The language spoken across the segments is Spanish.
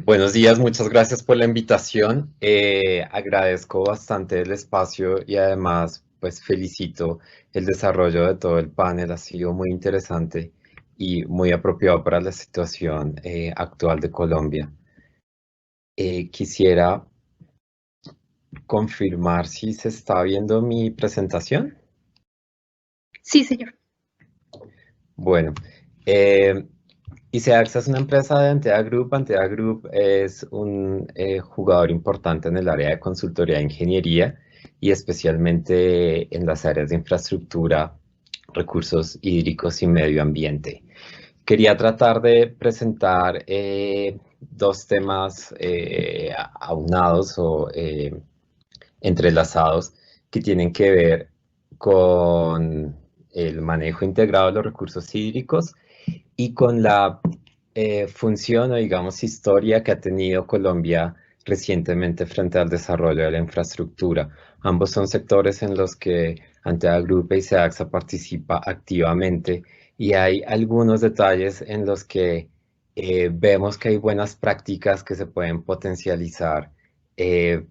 Buenos días, muchas gracias por la invitación. Agradezco bastante el espacio y además pues felicito el desarrollo de todo el panel. Ha sido muy interesante y muy apropiado para la situación actual de Colombia. Quisiera confirmar si se está viendo mi presentación. Sí, señor. Bueno, eh, ICEAXA es una empresa de Antea Group. Antea Group es un jugador importante en el área de consultoría de ingeniería y especialmente en las áreas de infraestructura, recursos hídricos y medio ambiente. Quería tratar de presentar dos temas aunados o entrelazados que tienen que ver con el manejo integrado de los recursos hídricos y con la función o digamos historia que ha tenido Colombia recientemente frente al desarrollo de la infraestructura. Ambos son sectores en los que Antea Group y SEAXA participa activamente y hay algunos detalles en los que vemos que hay buenas prácticas que se pueden potencializar eh,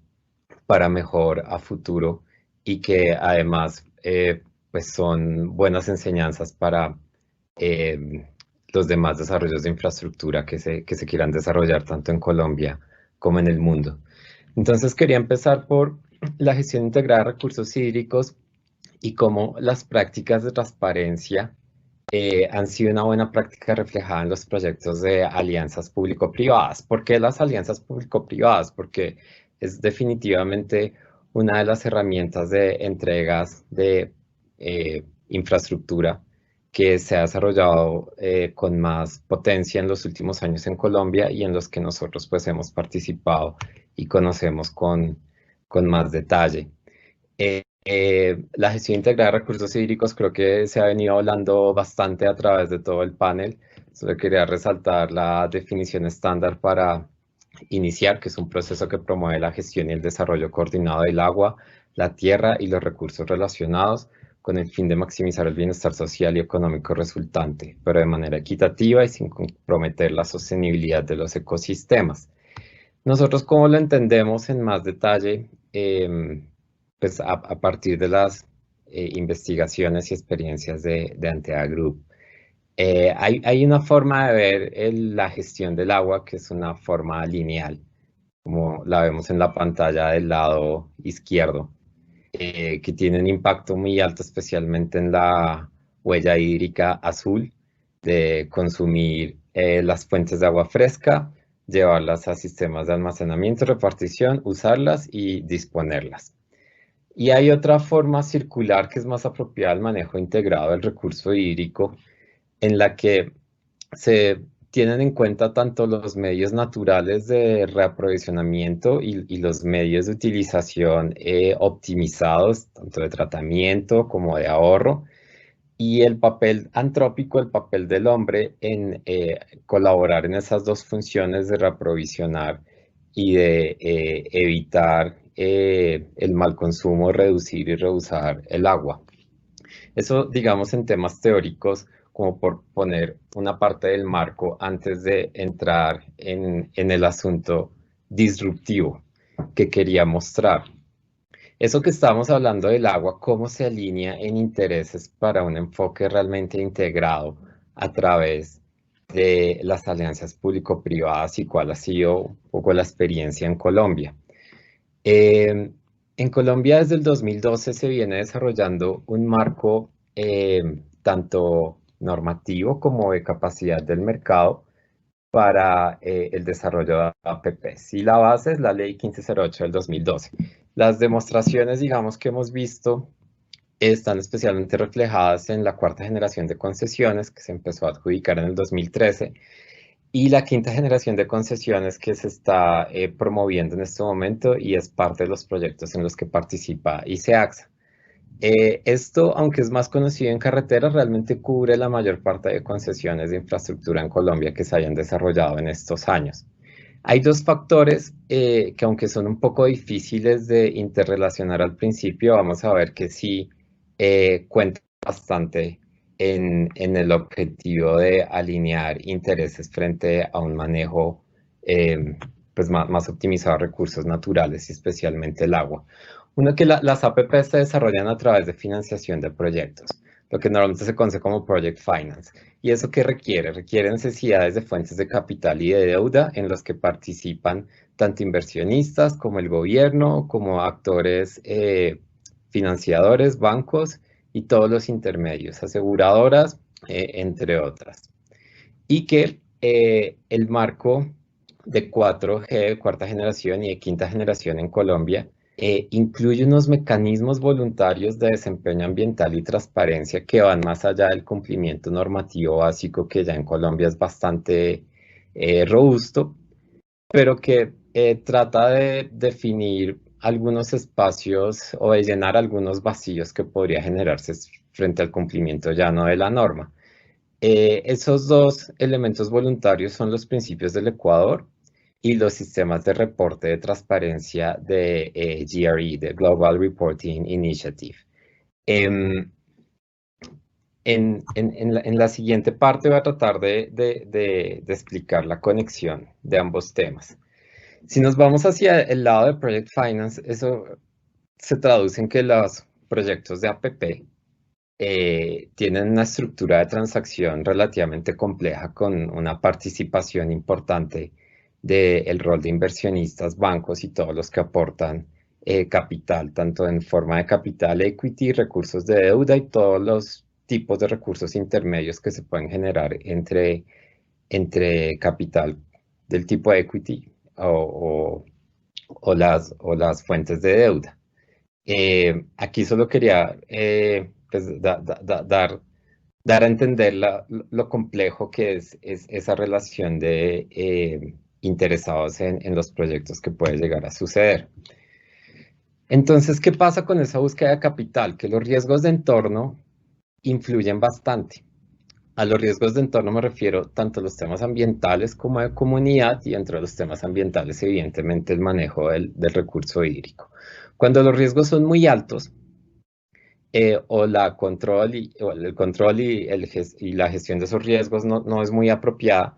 para mejor a futuro y que además pues son buenas enseñanzas para eh, los demás desarrollos de infraestructura que se quieran desarrollar tanto en Colombia como en el mundo. Entonces quería empezar por la gestión integrada de recursos hídricos y cómo las prácticas de transparencia han sido una buena práctica reflejada en los proyectos de alianzas público-privadas. ¿Por qué las alianzas público-privadas? Porque es definitivamente una de las herramientas de entregas de infraestructura que se ha desarrollado con más potencia en los últimos años en Colombia y en los que nosotros pues hemos participado y conocemos con más detalle. La gestión integrada de recursos hídricos creo que se ha venido hablando bastante a través de todo el panel. Solo quería resaltar la definición estándar para iniciar, que es un proceso que promueve la gestión y el desarrollo coordinado del agua, la tierra y los recursos relacionados con el fin de maximizar el bienestar social y económico resultante, pero de manera equitativa y sin comprometer la sostenibilidad de los ecosistemas. Nosotros, ¿cómo lo entendemos en más detalle? Pues a partir de las investigaciones y experiencias de Antea Group. Hay una forma de ver la gestión del agua que es una forma lineal, como la vemos en la pantalla del lado izquierdo, que tiene un impacto muy alto, especialmente en la huella hídrica azul, de consumir las fuentes de agua fresca, llevarlas a sistemas de almacenamiento, repartición, usarlas y disponerlas. Y hay otra forma circular que es más apropiada al manejo integrado del recurso hídrico, en la que se tienen en cuenta tanto los medios naturales de reaprovisionamiento y los medios de utilización optimizados, tanto de tratamiento como de ahorro, y el papel antrópico, el papel del hombre en colaborar en esas dos funciones de reaprovisionar y de evitar el mal consumo, reducir y reusar el agua. Eso, digamos, en temas teóricos, como por poner una parte del marco antes de entrar en el asunto disruptivo que quería mostrar. Eso que estamos hablando del agua, cómo se alinea en intereses para un enfoque realmente integrado a través de las alianzas público-privadas y cuál ha sido un poco la experiencia en Colombia. Eh, en Colombia desde el 2012 se viene desarrollando un marco tanto normativo como de capacidad del mercado para el desarrollo de APPs. Y la base es la Ley 1508 del 2012. Las demostraciones, digamos, que hemos visto están especialmente reflejadas en la cuarta generación de concesiones que se empezó a adjudicar en el 2013 y la quinta generación de concesiones que se está promoviendo en este momento y es parte de los proyectos en los que participa ICEAXA. Esto, aunque es más conocido en carreteras, realmente cubre la mayor parte de concesiones de infraestructura en Colombia que se hayan desarrollado en estos años. Hay dos factores que aunque son un poco difíciles de interrelacionar al principio, vamos a ver que sí cuentan bastante en el objetivo de alinear intereses frente a un manejo pues más optimizado a recursos naturales y especialmente el agua. Uno que las APP se desarrollan a través de financiación de proyectos, lo que normalmente se conoce como Project Finance. ¿Y eso qué requiere? Requiere necesidades de fuentes de capital y de deuda en los que participan tanto inversionistas como el gobierno, como actores financiadores, bancos y todos los intermedios, aseguradoras, entre otras. Y que el marco de 4G, cuarta generación y de quinta generación en Colombia, incluye unos mecanismos voluntarios de desempeño ambiental y transparencia que van más allá del cumplimiento normativo básico que ya en Colombia es bastante robusto, pero que trata de definir algunos espacios o de llenar algunos vacíos que podría generarse frente al cumplimiento ya no de la norma. Esos dos elementos voluntarios son los principios del Ecuador y los sistemas de reporte de transparencia de GRE, de Global Reporting Initiative. En la siguiente parte voy a tratar de explicar la conexión de ambos temas. Si nos vamos hacia el lado de Project Finance, eso se traduce en que los proyectos de APP tienen una estructura de transacción relativamente compleja con una participación importante del rol de inversionistas, bancos y todos los que aportan capital, tanto en forma de capital equity, recursos de deuda y todos los tipos de recursos intermedios que se pueden generar entre capital del tipo equity o las fuentes de deuda. Aquí solo quería pues, dar a entender lo complejo que es esa relación de interesados en los proyectos que puede llegar a suceder. Entonces, ¿qué pasa con esa búsqueda de capital? Que los riesgos de entorno influyen bastante. A los riesgos de entorno me refiero tanto a los temas ambientales como de comunidad y entre los temas ambientales, evidentemente, el manejo del recurso hídrico. Cuando los riesgos son muy altos, o el control y la gestión de esos riesgos no es muy apropiada,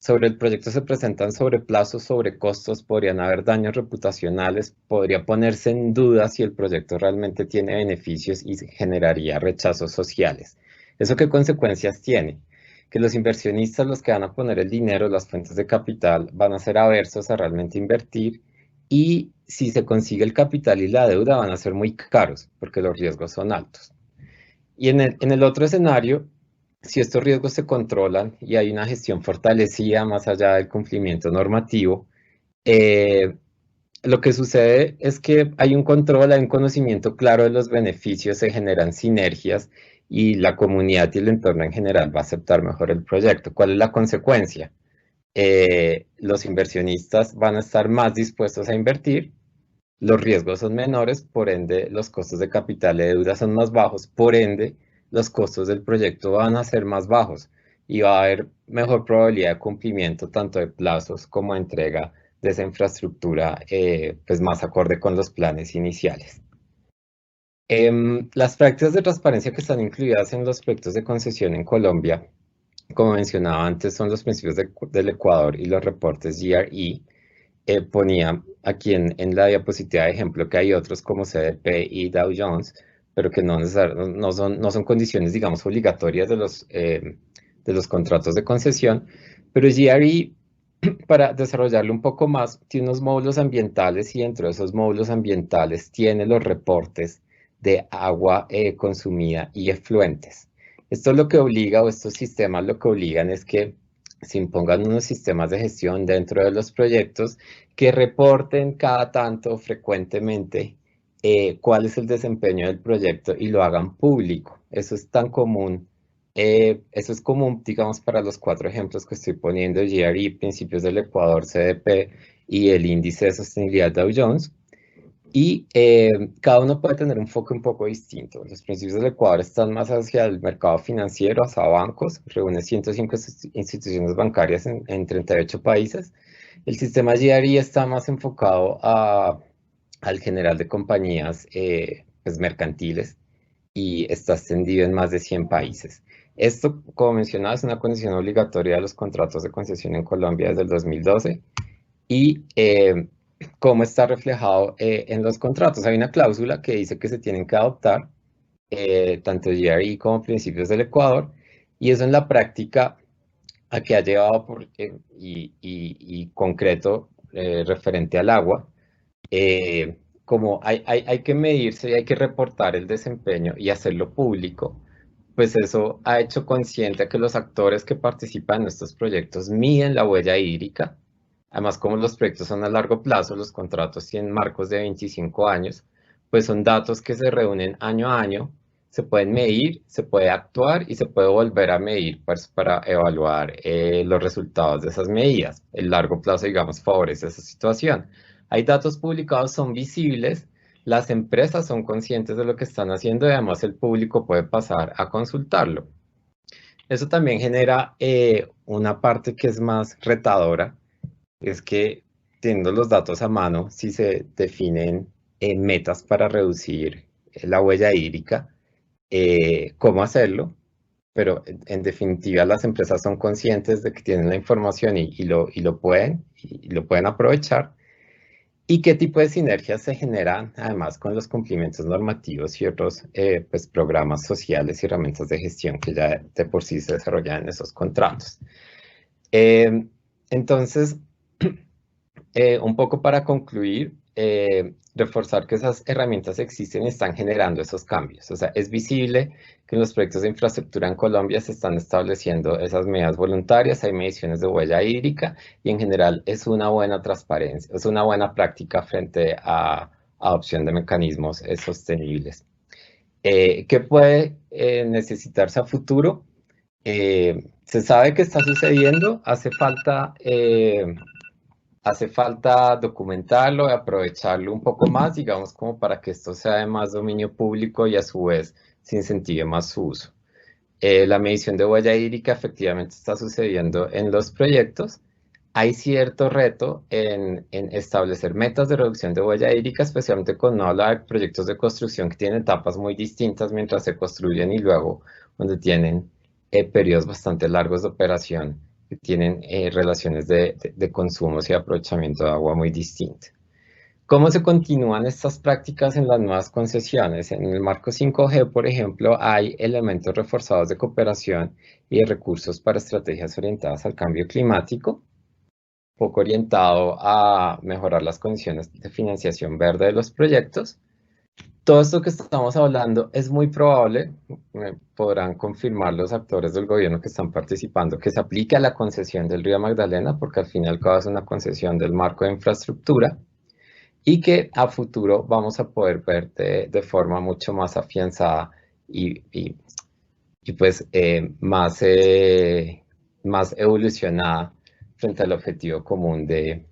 sobre el proyecto se presentan sobreplazos, sobrecostos, podrían haber daños reputacionales, podría ponerse en duda si el proyecto realmente tiene beneficios y generaría rechazos sociales. ¿Eso qué consecuencias tiene? Que los inversionistas, los que van a poner el dinero, las fuentes de capital, van a ser aversos a realmente invertir y si se consigue el capital y la deuda van a ser muy caros porque los riesgos son altos. Y en el otro escenario, si estos riesgos se controlan y hay una gestión fortalecida más allá del cumplimiento normativo, lo que sucede es que hay un control, hay un conocimiento claro de los beneficios, se generan sinergias y la comunidad y el entorno en general va a aceptar mejor el proyecto. ¿Cuál es la consecuencia? Los inversionistas van a estar más dispuestos a invertir, los riesgos son menores, por ende los costos de capital y deuda son más bajos, por ende los costos del proyecto van a ser más bajos y va a haber mejor probabilidad de cumplimiento tanto de plazos como de entrega de esa infraestructura pues más acorde con los planes iniciales. Las prácticas de transparencia que están incluidas en los proyectos de concesión en Colombia, como mencionaba antes, son los principios del Ecuador y los reportes GRE. Ponía aquí en la diapositiva de ejemplo que hay otros como CDP y Dow Jones, pero que no son condiciones, digamos, obligatorias de los contratos de concesión, pero GRE, para desarrollarlo un poco más, tiene unos módulos ambientales y dentro de esos módulos ambientales tiene los reportes de agua consumida y efluentes. Esto lo que obliga, o estos sistemas lo que obligan es que se impongan unos sistemas de gestión dentro de los proyectos que reporten cada tanto frecuentemente cuál es el desempeño del proyecto y lo hagan público. Eso es tan común. Eso es común, digamos, para los 4 ejemplos que estoy poniendo, GRE, Principios del Ecuador, CDP y el Índice de Sostenibilidad Dow Jones. Y cada uno puede tener un enfoque un poco distinto. Los principios del Ecuador están más hacia el mercado financiero, hacia bancos, reúne 105 instituciones bancarias en 38 países. El sistema GRI está más enfocado al general de compañías pues mercantiles y está extendido en más de 100 países. Esto, como mencionaba, es una condición obligatoria de los contratos de concesión en Colombia desde el 2012 y cómo está reflejado en los contratos. Hay una cláusula que dice que se tienen que adoptar tanto GRI como principios del Ecuador, y eso en la práctica a que ha llevado y concreto referente al agua, como hay que medirse y hay que reportar el desempeño y hacerlo público, pues eso ha hecho consciente que los actores que participan en estos proyectos miden la huella hídrica. Además, como los proyectos son a largo plazo, los contratos tienen marcos de 25 años, pues son datos que se reúnen año a año, se pueden medir, se puede actuar y se puede volver a medir pues, para evaluar los resultados de esas medidas. El largo plazo, digamos, favorece esa situación. Hay datos publicados, son visibles, las empresas son conscientes de lo que están haciendo y además el público puede pasar a consultarlo. Eso también genera una parte que es más retadora, es que teniendo los datos a mano, si se definen metas para reducir la huella hídrica, cómo hacerlo, pero en definitiva las empresas son conscientes de que tienen la información y lo pueden aprovechar. ¿Y qué tipo de sinergias se generan además con los cumplimientos normativos y otros pues, programas sociales y herramientas de gestión que ya de por sí se desarrollan en esos contratos? Entonces, un poco para concluir, reforzar que esas herramientas existen y están generando esos cambios. O sea, es visible que en los proyectos de infraestructura en Colombia se están estableciendo esas medidas voluntarias, hay mediciones de huella hídrica y en general es una buena transparencia, es una buena práctica frente a adopción de mecanismos sostenibles. ¿Qué puede necesitarse a futuro? Se sabe que está sucediendo, hace falta documentarlo y aprovecharlo un poco más, digamos, como para que esto sea de más dominio público y a su vez se incentive más su uso. La medición de huella hídrica efectivamente está sucediendo en los proyectos. Hay cierto reto en establecer metas de reducción de huella hídrica, especialmente cuando habla de proyectos de construcción que tienen etapas muy distintas mientras se construyen y luego donde tienen periodos bastante largos de operación que tienen relaciones de consumos y aprovechamiento de agua muy distintas. ¿Cómo se continúan estas prácticas en las nuevas concesiones? En el marco 5G, por ejemplo, hay elementos reforzados de cooperación y de recursos para estrategias orientadas al cambio climático, poco orientado a mejorar las condiciones de financiación verde de los proyectos. Todo esto que estamos hablando es muy probable, me podrán confirmar los actores del gobierno que están participando, que se aplique a la concesión del Río Magdalena, porque al fin y al cabo es una concesión del marco de infraestructura, y que a futuro vamos a poder ver de forma mucho más afianzada y pues más evolucionada frente al objetivo común de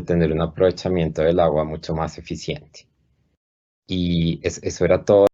tener un aprovechamiento del agua mucho más eficiente. Y eso era todo.